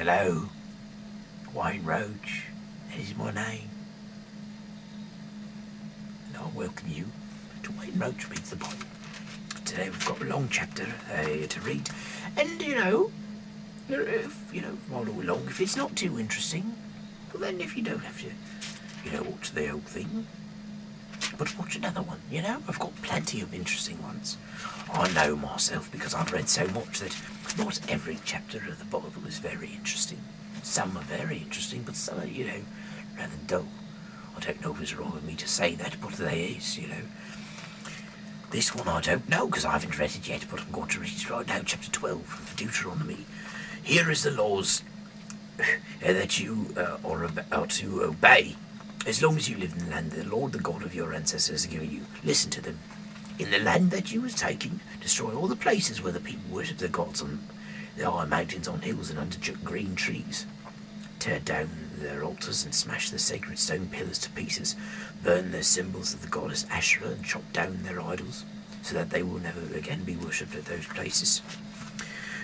Hello, Wayne Roach, that is my name. And I welcome you to Wayne Roach Reads the Bible. Today we've got a long chapter to read. And, follow along. If it's not too interesting, well then if you don't have to, watch the whole thing, but watch another one, I've got plenty of interesting ones. I know myself because I've read so much that not every chapter of the Bible is very interesting. Some are very interesting, but some are, rather dull. I don't know if it's wrong of me to say that, but there is, This one I don't know because I haven't read it yet, but I'm going to read it right now, chapter 12 of Deuteronomy. Here is the laws that you are to obey as long as you live in the land the Lord, the God of your ancestors, has given you. Listen to them. In the land that you was taking, destroy all the places where the people worship their gods on the high mountains, on hills, and under green trees. Tear down their altars and smash the sacred stone pillars to pieces. Burn their symbols of the goddess Asherah and chop down their idols, so that they will never again be worshipped at those places.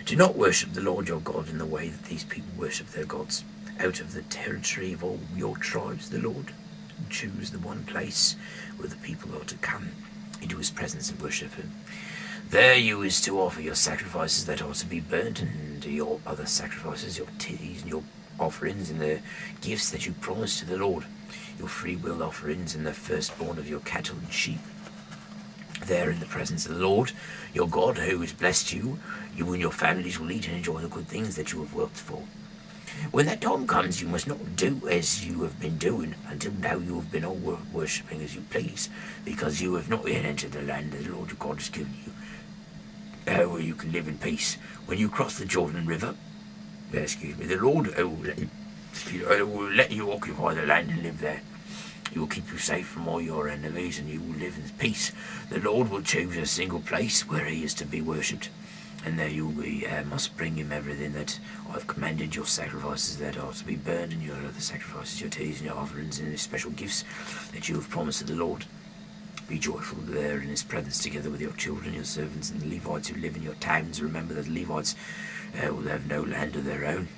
Do not worship the Lord your God in the way that these people worship their gods. Out of the territory of all your tribes, the Lord will choose the one place where the people are to come into his presence and worship him. There you is to offer your sacrifices that are to be burnt, and your other sacrifices, your tithes and your offerings, and the gifts that you promised to the Lord, your freewill offerings, and the firstborn of your cattle and sheep. There in the presence of the Lord, your God, who has blessed you, you and your families will eat and enjoy the good things that you have worked for. When that time comes, you must not do as you have been doing. Until now you have been all worshipping as you please, because you have not yet entered the land that the Lord your God has given you, where you can live in peace. When you cross the Jordan River, the Lord will let you occupy the land and live there. He will keep you safe from all your enemies, and you will live in peace. The Lord will choose a single place where he is to be worshipped, and there you must bring him everything that I have commanded, your sacrifices that are to be burned, and your other sacrifices, your tithes and your offerings, and his special gifts that you have promised to the Lord. Be joyful there in his presence, together with your children, your servants, and the Levites who live in your towns. Remember that the Levites will have no land of their own.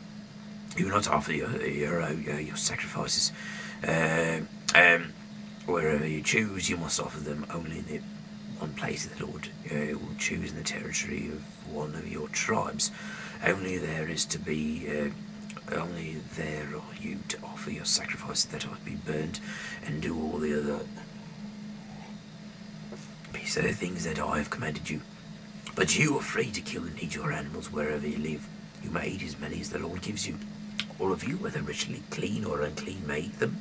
You will not offer your sacrifices wherever you choose. You must offer them only in the one place that the Lord will choose in the territory of one of your tribes. Only there are you to offer your sacrifices that are to be burned, and do all the other things that I have commanded you. But you are free to kill and eat your animals wherever you live. You may eat as many as the Lord gives you. All of you, whether ritually clean or unclean, may eat them,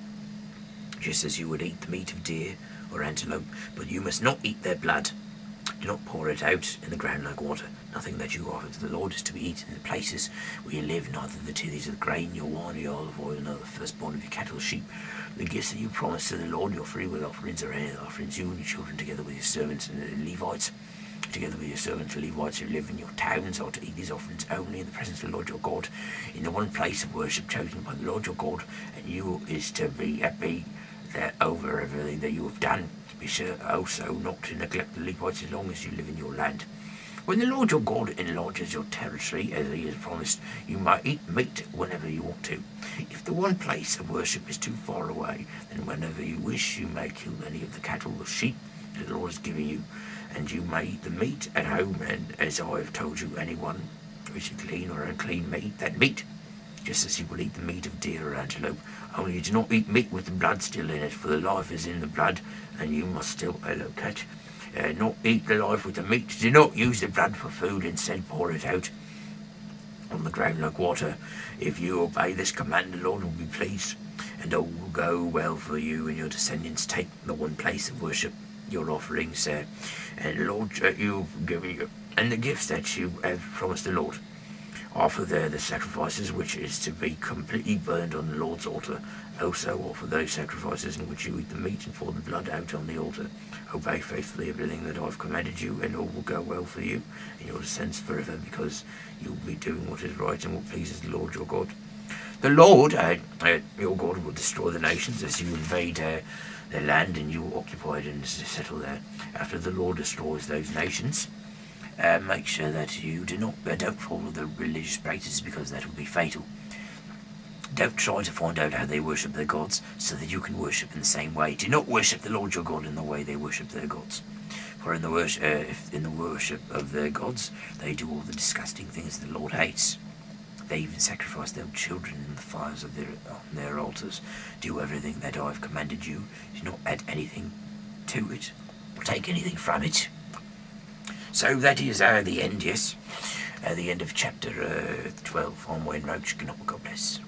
just as you would eat the meat of deer or antelope, but you must not eat their blood. Do not pour it out in the ground like water. Nothing that you offer to the Lord is to be eaten in the places where you live, neither the tithes of the grain, your wine, or your olive oil, nor the firstborn of your cattle or sheep. The gifts that you promise to the Lord, your freewill offerings, or any other offerings, you and your children, together with your servants and the Levites, together with your servants the Levites who live in your towns, are to eat these offerings only in the presence of the Lord your God, in the one place of worship chosen by the Lord your God, and you is to be happy there over everything that you have done. Be sure also not to neglect the Levites as long as you live in your land. When the Lord your God enlarges your territory, as he has promised, you may eat meat whenever you want to. If the one place of worship is too far away, then whenever you wish, you may kill any of the cattle or sheep that the Lord has given you, and you may eat the meat at home, and as I have told you, anyone who should clean or unclean may eat that meat, just as you will eat the meat of deer or antelope. Only you do not eat meat with the blood still in it, for the life is in the blood, and you must still not eat the life with the meat. Do not use the blood for food, instead pour it out on the ground like water. If you obey this command, the Lord will be pleased, and all will go well for you and your descendants. Take the one place of worship, your offerings, and the Lord you've given you, and the gifts that you have promised the Lord. Offer there the sacrifices which is to be completely burned on the Lord's altar. Also offer those sacrifices in which you eat the meat and pour the blood out on the altar. Obey faithfully everything that I've commanded you, and all will go well for you and your descendants forever, because you will be doing what is right and what pleases the Lord your God. The Lord your God will destroy the nations as you invade their land, and you will occupy it and settle there. After the Lord destroys those nations, make sure that you don't follow the religious practices, because that will be fatal. Don't try to find out how they worship their gods, so that you can worship in the same way. Do not worship the Lord your God in the way they worship their gods. For in the worship of their gods, they do all the disgusting things the Lord hates. They even sacrifice their children in the fires of their altars. Do everything that I have commanded you. Do not add anything to it, or take anything from it. So that is the end, yes. The end of chapter 12. I'm Wayne Roach. God bless.